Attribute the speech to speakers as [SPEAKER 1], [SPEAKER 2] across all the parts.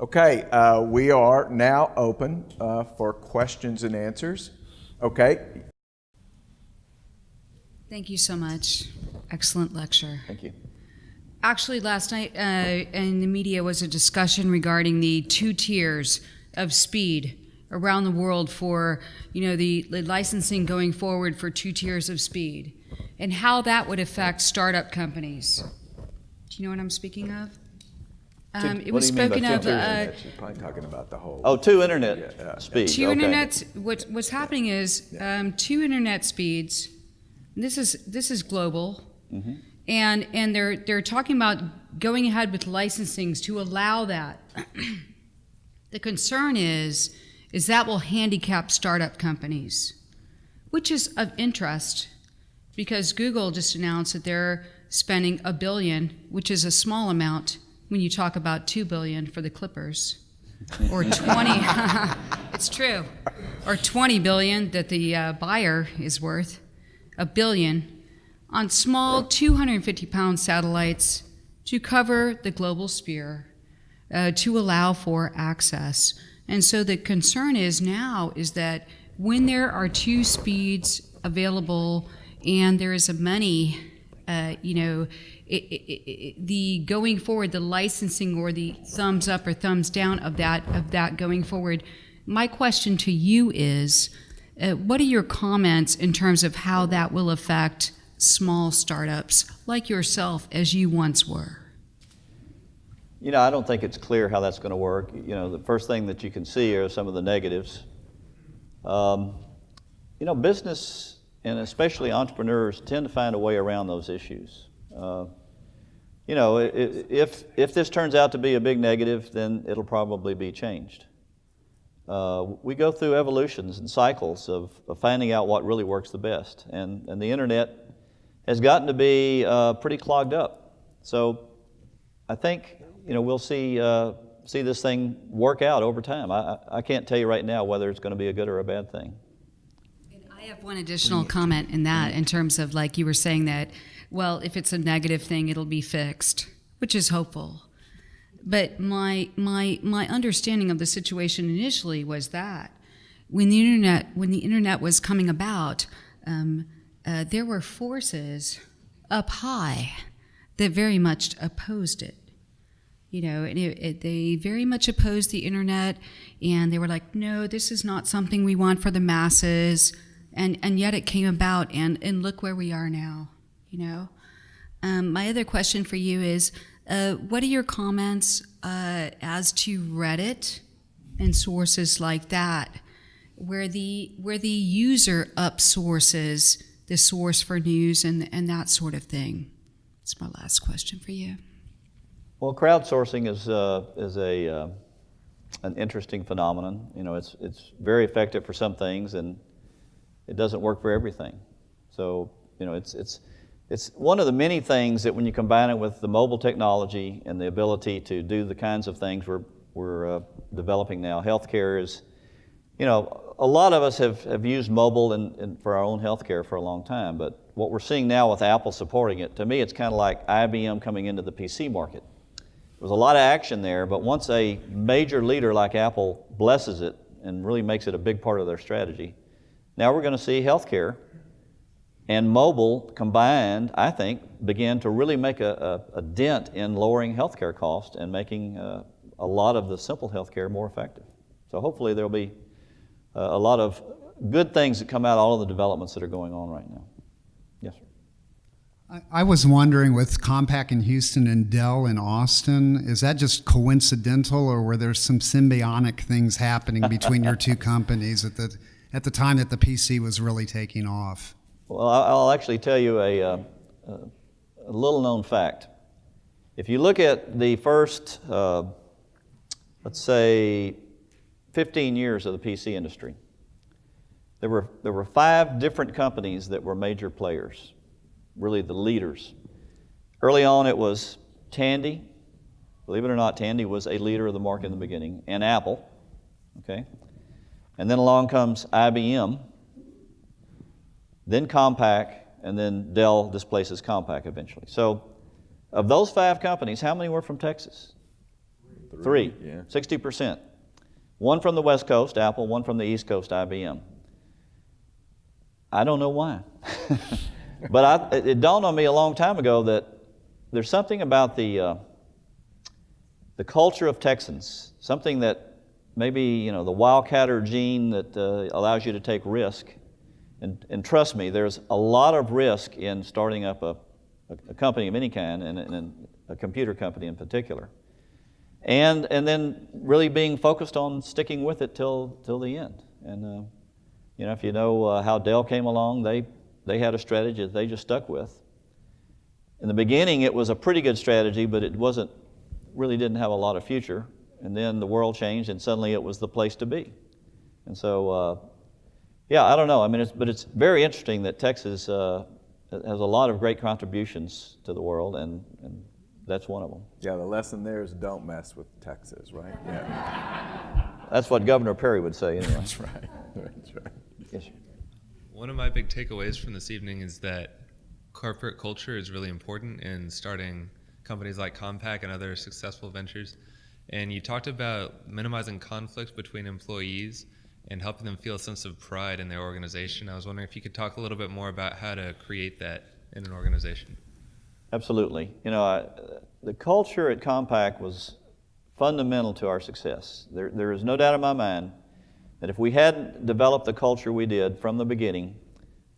[SPEAKER 1] Okay, we are now open for questions and answers. Okay.
[SPEAKER 2] Thank you so much. Excellent lecture.
[SPEAKER 3] Thank you.
[SPEAKER 2] Actually, last night in the media was a discussion regarding the 2 tiers of speed around the world for, the licensing going forward for 2 tiers of speed, and how that would affect startup companies. Do you know what I'm speaking of? It was spoken of.
[SPEAKER 1] She's probably talking about the whole.
[SPEAKER 3] Oh, 2 internet speeds.
[SPEAKER 2] 2
[SPEAKER 3] okay.
[SPEAKER 2] internet. What's happening is 2 internet speeds. This is global,
[SPEAKER 3] Mm-hmm.
[SPEAKER 2] and they're talking about going ahead with licensings to allow that. The concern is that will handicap startup companies, which is of interest because Google just announced that they're spending $1 billion, which is a small amount when you talk about $2 billion for the Clippers, or 20. It's true, or 20 billion that the buyer is worth, $1 billion on small 250-pound satellites to cover the global sphere, to allow for access. And so the concern is that when there are 2 speeds available and there is a money, the going forward, the licensing or the thumbs up or thumbs down of that going forward. My question to you is, what are your comments in terms of how that will affect small startups like yourself as you once were?
[SPEAKER 3] I don't think it's clear how that's going to work. The first thing that you can see are some of the negatives. Business and especially entrepreneurs tend to find a way around those issues. If this turns out to be a big negative, then it'll probably be changed. We go through evolutions and cycles of finding out what really works the best, and the internet has gotten to be pretty clogged up. So I think we'll see this thing work out over time. I can't tell you right now whether it's going to be a good or a bad thing.
[SPEAKER 2] And I have one additional comment in that, in terms of, like you were saying that, well, if it's a negative thing, it'll be fixed, which is hopeful. But my understanding of the situation initially was that when the internet was coming about, there were forces up high that very much opposed it. And they very much opposed the internet, and they were like, no, this is not something we want for the masses, and yet it came about, and look where we are now, My other question for you is, what are your comments as to Reddit and sources like that, where the user upsources the source for news and that sort of thing? That's my last question for you.
[SPEAKER 3] Well, crowdsourcing is an interesting phenomenon. It's very effective for some things, and it doesn't work for everything. So it's one of the many things that when you combine it with the mobile technology and the ability to do the kinds of things we're developing now. Healthcare is, a lot of us have used mobile for our own healthcare for a long time, but what we're seeing now with Apple supporting it, to me it's kind of like IBM coming into the PC market. There was a lot of action there, but once a major leader like Apple blesses it and really makes it a big part of their strategy, now we're going to see healthcare and mobile combined, I think, begin to really make a dent in lowering healthcare costs and making a lot of the simple healthcare more effective. So hopefully there'll be a lot of good things that come out of all of the developments that are going on right now. Yes, sir.
[SPEAKER 4] I was wondering, with Compaq in Houston and Dell in Austin, is that just coincidental, or were there some symbiotic things happening between your 2 companies at the time that the PC was really taking off?
[SPEAKER 3] Well, I'll actually tell you a little-known fact. If you look at the first, let's say, 15 years of the PC industry, there were 5 different companies that were major players, really the leaders. Early on, it was Tandy. Believe it or not, Tandy was a leader of the market in the beginning, and Apple. Okay, and then along comes IBM. Then Compaq, and then Dell displaces Compaq eventually. So of those 5 companies, how many were from Texas? Three.
[SPEAKER 1] Yeah.
[SPEAKER 3] 60%. One from the West Coast, Apple, one from the East Coast, IBM. I don't know why. But it dawned on me a long time ago that there's something about the culture of Texans, something that maybe, the wildcatter gene that allows you to take risk. And trust me, there's a lot of risk in starting up a company of any kind, and a computer company in particular. And then really being focused on sticking with it till the end. And if you know how Dell came along, they had a strategy that they just stuck with. In the beginning, it was a pretty good strategy, but it really didn't have a lot of future. And then the world changed, and suddenly it was the place to be. And so, I don't know. I mean, it's very interesting that Texas has a lot of great contributions to the world, and that's one of them.
[SPEAKER 1] Yeah, the lesson there is don't mess with Texas, right? Yeah.
[SPEAKER 3] That's what Governor Perry would say, anyway.
[SPEAKER 1] That's right. That's right.
[SPEAKER 3] Yes, sir.
[SPEAKER 5] One of my big takeaways from this evening is that corporate culture is really important in starting companies like Compaq and other successful ventures. And you talked about minimizing conflict between employees and helping them feel a sense of pride in their organization. I was wondering if you could talk a little bit more about how to create that in an organization.
[SPEAKER 3] Absolutely. The culture at Compaq was fundamental to our success. There is no doubt in my mind that if we hadn't developed the culture we did from the beginning,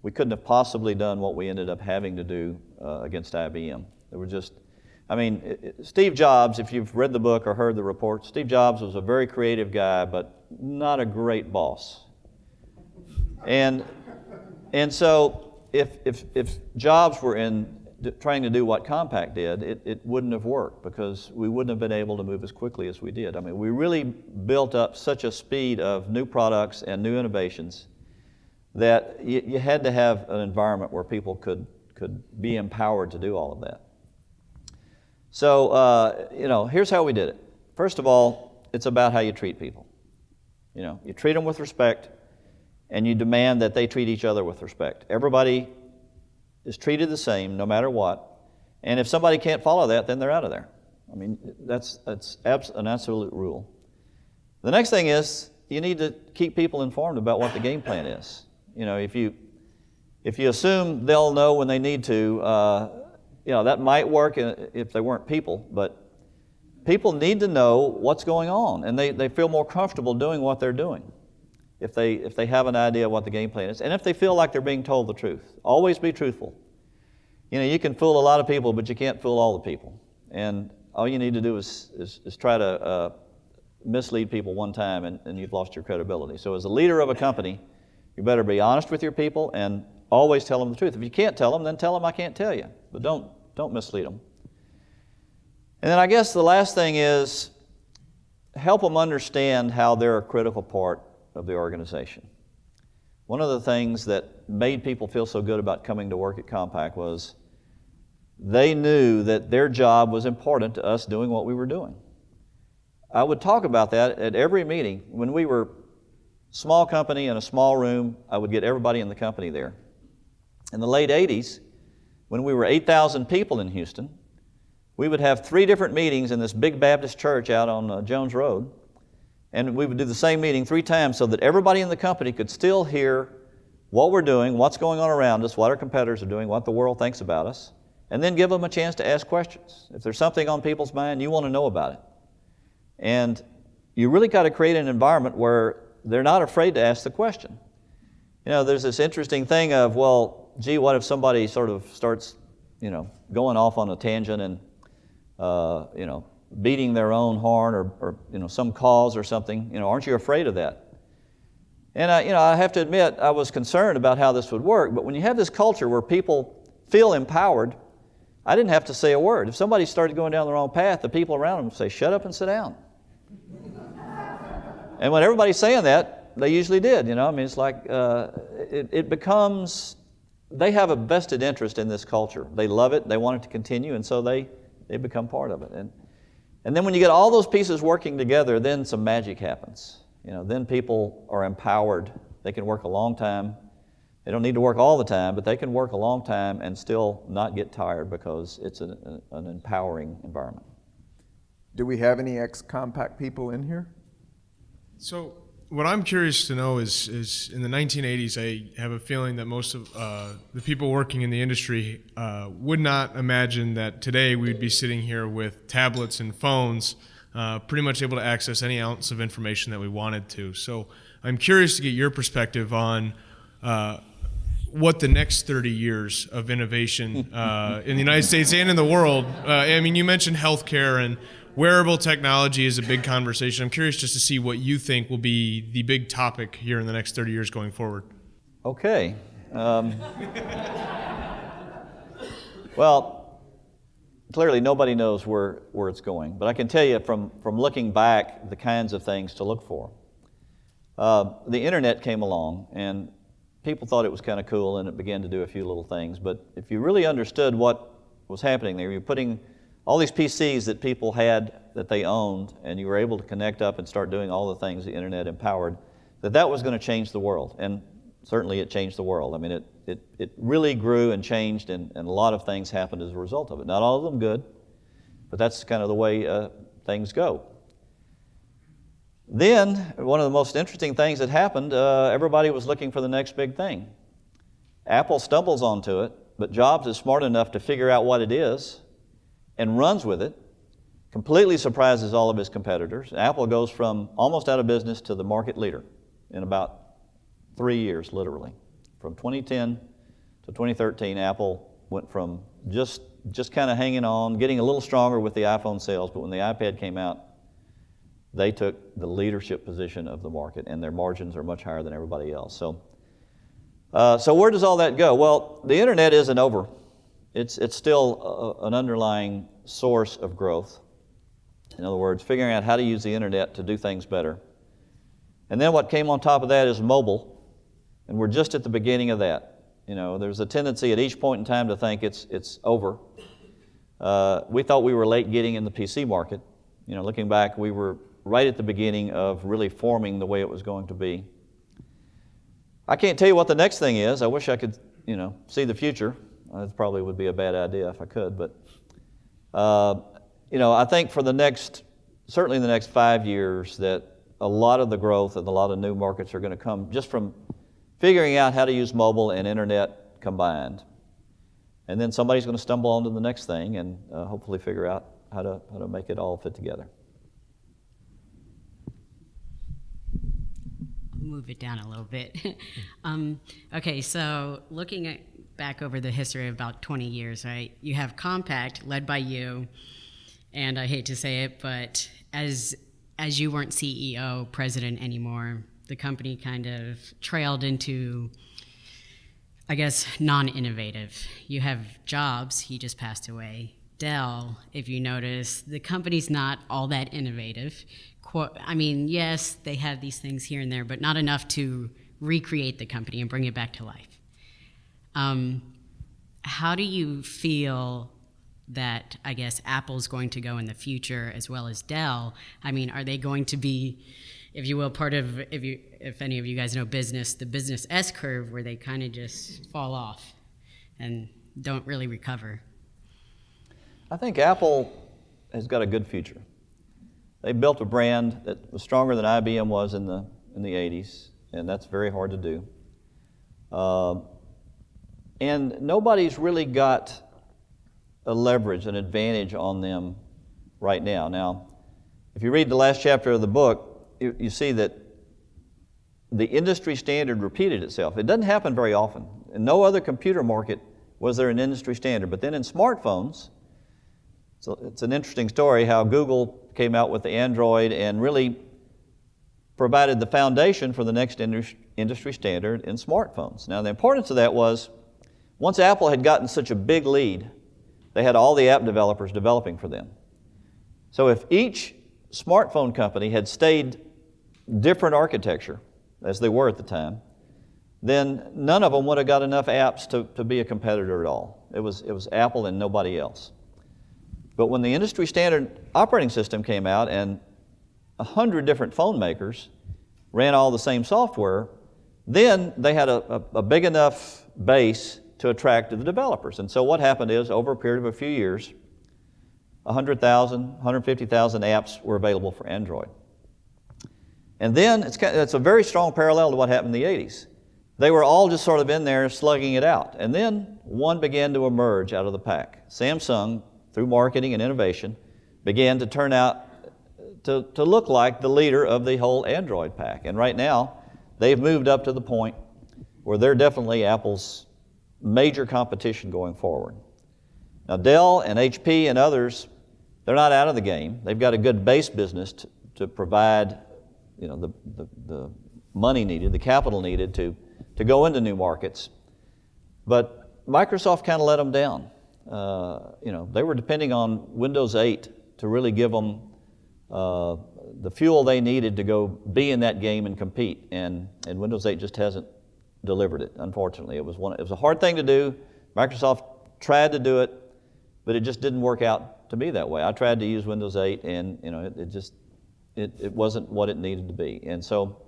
[SPEAKER 3] we couldn't have possibly done what we ended up having to do against IBM. There were just, Steve Jobs, if you've read the book or heard the report, Steve Jobs was a very creative guy, but not a great boss. And so if Jobs were trying to do what Compaq did, it wouldn't have worked because we wouldn't have been able to move as quickly as we did. We really built up such a speed of new products and new innovations that you had to have an environment where people could be empowered to do all of that. So, here's how we did it. First of all, it's about how you treat people. You treat them with respect, and you demand that they treat each other with respect. Everybody is treated the same no matter what, and if somebody can't follow that, then they're out of there. That's an absolute rule. The next thing is you need to keep people informed about what the game plan is. If you assume they'll know when they need to, that might work if they weren't people, but people need to know what's going on, and they feel more comfortable doing what they're doing if they have an idea of what the game plan is, and if they feel like they're being told the truth. Always be truthful. You can fool a lot of people, but you can't fool all the people. And all you need to do is try to mislead people one time, and you've lost your credibility. So as a leader of a company, you better be honest with your people and always tell them the truth. If you can't tell them, then tell them I can't tell you. But don't mislead them. And then I guess the last thing is help them understand how they're a critical part of the organization. One of the things that made people feel so good about coming to work at Compaq was they knew that their job was important to us doing what we were doing. I would talk about that at every meeting. When we were a small company in a small room, I would get everybody in the company there. In the late 80s, when we were 8,000 people in Houston, we would have 3 different meetings in this big Baptist church out on Jones Road. And we would do the same meeting 3 times so that everybody in the company could still hear what we're doing, what's going on around us, what our competitors are doing, what the world thinks about us, and then give them a chance to ask questions. If there's something on people's mind, you want to know about it. And you really got to create an environment where they're not afraid to ask the question. There's this interesting thing of, well, gee, what if somebody sort of starts, going off on a tangent and, beating their own horn or some cause or something, aren't you afraid of that? And I have to admit, I was concerned about how this would work, but when you have this culture where people feel empowered, I didn't have to say a word. If somebody started going down the wrong path, the people around them would say, shut up and sit down. And when everybody's saying that, they usually did, it's like, it becomes, they have a vested interest in this culture. They love it, they want it to continue, and so they become part of it. And then when you get all those pieces working together, then some magic happens. Then people are empowered. They can work a long time. They don't need to work all the time, but they can work a long time and still not get tired because it's an empowering environment.
[SPEAKER 1] Do we have any ex-Compaq people in here?
[SPEAKER 6] So what I'm curious to know is in the 1980s, I have a feeling that most of the people working in the industry would not imagine that today we would be sitting here with tablets and phones, pretty much able to access any ounce of information that we wanted to. So I'm curious to get your perspective on what the next 30 years of innovation in the United States and in the world. I mean, you mentioned healthcare, and wearable technology is a big conversation. I'm curious just to see what you think will be the big topic here in the next 30 years going forward.
[SPEAKER 3] Okay. Well, clearly nobody knows where it's going, but I can tell you from looking back the kinds of things to look for. The internet came along, and people thought it was kind of cool, and it began to do a few little things. But if you really understood what was happening there, you're putting all these PCs that people had that they owned, and you were able to connect up and start doing all the things the internet empowered, that was going to change the world. And certainly it changed the world. I mean, it really grew and changed, and a lot of things happened as a result of it. Not all of them good, but that's kind of the way things go. Then, one of the most interesting things that happened, everybody was looking for the next big thing. Apple stumbles onto it, but Jobs is smart enough to figure out what it is and runs with it, completely surprises all of his competitors. Apple goes from almost out of business to the market leader in about 3 years, literally. From 2010 to 2013, Apple went from just kind of hanging on, getting a little stronger with the iPhone sales, but when the iPad came out, they took the leadership position of the market, and their margins are much higher than everybody else. So where does all that go? Well, the internet isn't over. It's still an underlying source of growth. In other words, figuring out how to use the internet to do things better. And then what came on top of that is mobile, and we're just at the beginning of that. You know, there's a tendency at each point in time to think it's over. We thought we were late getting in the PC market. You know, looking back, we were right at the beginning of really forming the way it was going to be. I can't tell you what the next thing is. I wish I could, see the future. That probably would be a bad idea if I could, but I think for certainly in the next 5 years, that a lot of the growth and a lot of new markets are going to come just from figuring out how to use mobile and internet combined. And then somebody's going to stumble onto the next thing and hopefully figure out how to make it all fit together.
[SPEAKER 7] Move it down a little bit. Okay, so looking back over the history of about 20 years, right? You have Compaq, led by you, and I hate to say it, but as you weren't CEO, president anymore, the company kind of trailed into, I guess, non-innovative. You have Jobs, he just passed away. Dell, if you notice, the company's not all that innovative. I mean, yes, they have these things here and there, but not enough to recreate the company and bring it back to life. How do you feel that, I guess, Apple's going to go in the future as well as Dell? I mean, are they going to be, if you will, part of, if any of you guys know business, the business S-curve where they kind of just fall off and don't really recover?
[SPEAKER 3] I think Apple has got a good future. They built a brand that was stronger than IBM was in the 80s, and that's very hard to do. And nobody's really got a leverage, an advantage on them right now. Now, if you read the last chapter of the book, you see that the industry standard repeated itself. It doesn't happen very often. In no other computer market was there an industry standard. But then in smartphones, so it's an interesting story how Google came out with the Android and really provided the foundation for the next industry standard in smartphones. Now, the importance of that was once Apple had gotten such a big lead, they had all the app developers developing for them. So if each smartphone company had stayed different architecture, as they were at the time, then none of them would have got enough apps to be a competitor at all. It was Apple and nobody else. But when the industry standard operating system came out and 100 different phone makers ran all the same software, then they had a big enough base to attract the developers. And so what happened is, over a period of a few years, 100,000, 150,000 apps were available for Android. And then it's a very strong parallel to what happened in the 80s. They were all just sort of in there slugging it out. And then one began to emerge out of the pack. Samsung, through marketing and innovation, began to turn out to look like the leader of the whole Android pack. And right now, they've moved up to the point where they're definitely Apple's major competition going forward. Now, Dell and HP and others, they're not out of the game. They've got a good base business to provide, the money needed, the capital needed to go into new markets. But Microsoft kind of let them down. They were depending on Windows 8 to really give them the fuel they needed to go be in that game and compete. And Windows 8 just hasn't delivered it, unfortunately. It was a hard thing to do. Microsoft tried to do it, but it just didn't work out to be that way. I tried to use Windows 8, and it wasn't what it needed to be. And so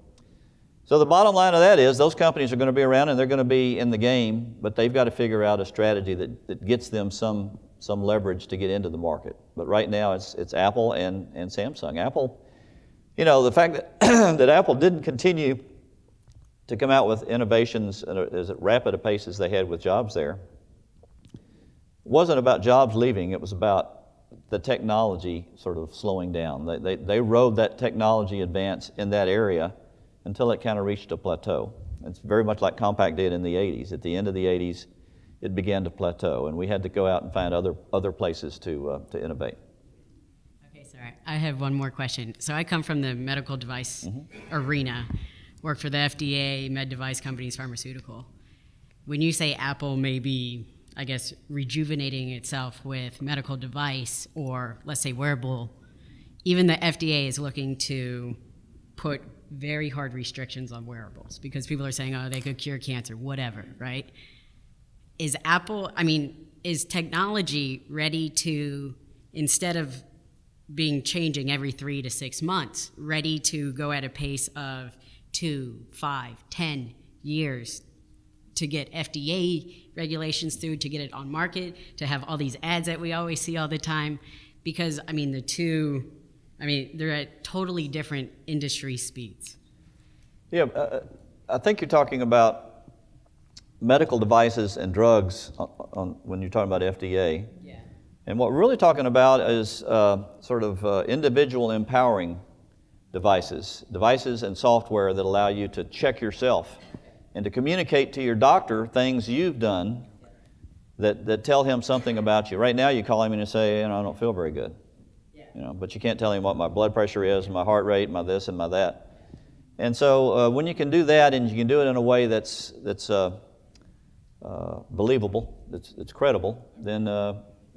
[SPEAKER 3] the bottom line of that is those companies are going to be around and they're going to be in the game, but they've got to figure out a strategy that gets them some leverage to get into the market. But right now it's Apple and Samsung. Apple, the fact that that Apple didn't continue to come out with innovations as rapid a pace as they had with Jobs there wasn't about Jobs leaving. It was about the technology sort of slowing down. They rode that technology advance in that area until it kind of reached a plateau. It's very much like Compaq did in the 80s. At the end of the 80s, it began to plateau, and we had to go out and find other places to innovate.
[SPEAKER 7] Okay, sorry. I have one more question. So I come from the medical device arena, work for the FDA, med device companies, pharmaceutical. When you say Apple may be, I guess, rejuvenating itself with medical device or, let's say, wearable, even the FDA is looking to put very hard restrictions on wearables because people are saying, oh, they could cure cancer, whatever, right? Is technology ready to, instead of changing every 3 to 6 months, ready to go at a pace of 2, 5, 10 years to get FDA regulations through, to get it on market, to have all these ads that we always see all the time? Because, they're at totally different industry speeds.
[SPEAKER 3] Yeah, I think you're talking about medical devices and drugs when you're talking about FDA.
[SPEAKER 7] Yeah.
[SPEAKER 3] And what we're really talking about is individual empowering devices and software that allow you to check yourself and to communicate to your doctor things you've done that tell him something about you. Right now you call him and you say, I don't feel very good. But you can't tell him what my blood pressure is, my heart rate, my this and my that. And so when you can do that and you can do it in a way that's believable, it's credible, then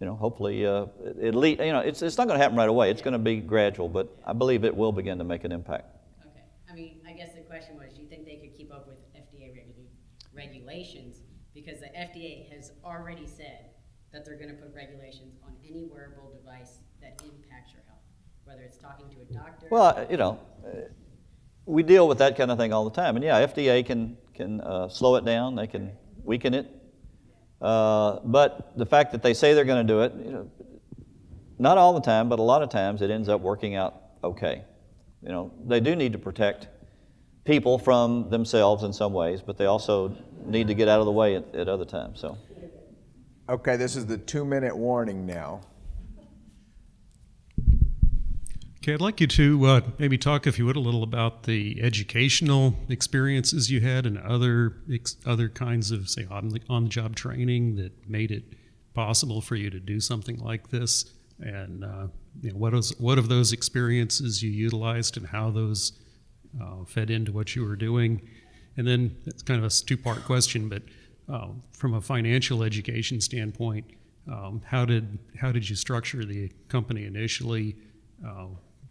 [SPEAKER 3] hopefully it's not going to happen right away. It's going to be gradual, but I believe it will begin to make an impact.
[SPEAKER 7] Okay. I guess the question was, do you think they could keep up with FDA regulations? Because the FDA has already said that they're going to put regulations on any wearable device that impacts your health, whether it's talking to a doctor.
[SPEAKER 3] Well, we deal with that kind of thing all the time, and yeah, FDA can slow it down, they can weaken it, but the fact that they say they're going to do it, not all the time, but a lot of times it ends up working out okay. They do need to protect people from themselves in some ways, but they also need to get out of the way at other times. So.
[SPEAKER 1] Okay, this is the 2-minute warning now.
[SPEAKER 8] Okay, I'd like you to maybe talk, if you would, a little about the educational experiences you had and other kinds of, say, on-the-job training that made it possible for you to do something like this, and what of those experiences you utilized and how those fed into what you were doing. And then it's kind of a two-part question, but from a financial education standpoint, how did you structure the company initially?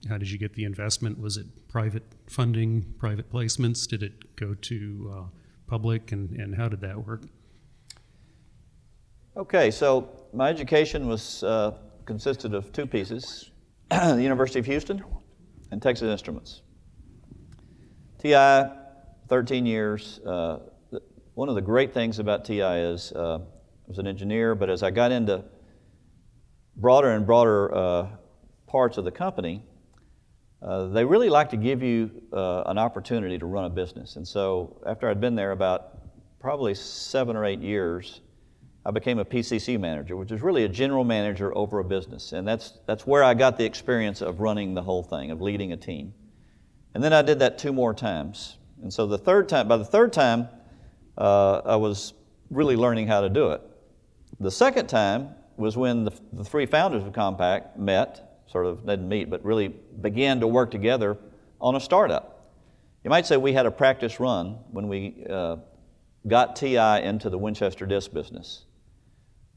[SPEAKER 8] How did you get the investment? Was it private funding, private placements? Did it go to public, and how did that work?
[SPEAKER 3] Okay, so my education was consisted of two pieces, the University of Houston and Texas Instruments. TI, 13 years. One of the great things about TI is I was an engineer, but as I got into broader and broader parts of the company, they really like to give you an opportunity to run a business. And so after I'd been there about probably 7 or 8 years, I became a PCC manager, which is really a general manager over a business. And that's where I got the experience of running the whole thing, of leading a team. And then I did that 2 more times. And so by the third time, I was really learning how to do it. The second time was when the 3 founders of Compaq met, sort of didn't meet, but really began to work together on a startup. You might say we had a practice run when we got TI into the Winchester disk business.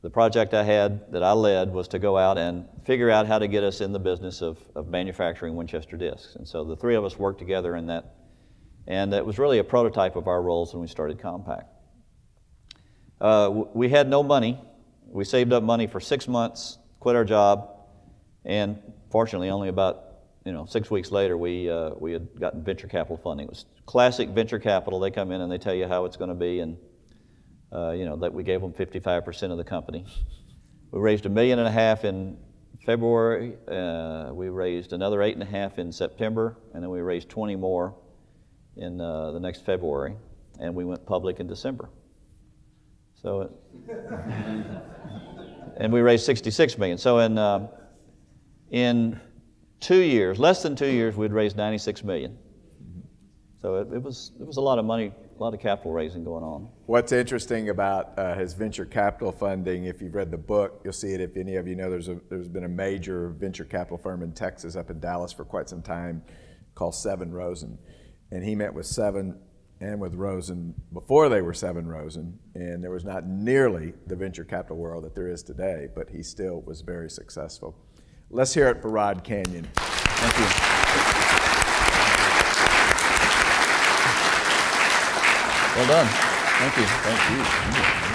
[SPEAKER 3] The project that I led was to go out and figure out how to get us in the business of manufacturing Winchester disks. And so the 3 of us worked together in that, and it was really a prototype of our roles when we started Compaq. We had no money. We saved up money for 6 months, quit our job, and fortunately only about 6 weeks later we had gotten venture capital funding. It was classic venture capital. They come in and they tell you how it's going to be, and that we gave them 55% of the company. We raised $1.5 million in February. We raised another $8.5 million in September, and then we raised 20 more in the next February, and we went public in December. So, and we raised $66 million. So in 2 years, less than 2 years, we'd raised $96 million. So it was a lot of money, a lot of capital raising going on.
[SPEAKER 1] What's interesting about his venture capital funding, if you've read the book, you'll see it. If any of you know, there's been a major venture capital firm in Texas, up in Dallas for quite some time, called Seven Rosen. And he met with Seven and with Rosen before they were Seven Rosen, and there was not nearly the venture capital world that there is today, but he still was very successful. Let's hear it for Rod Canion.
[SPEAKER 3] Thank you. Well done. Thank you. Thank you.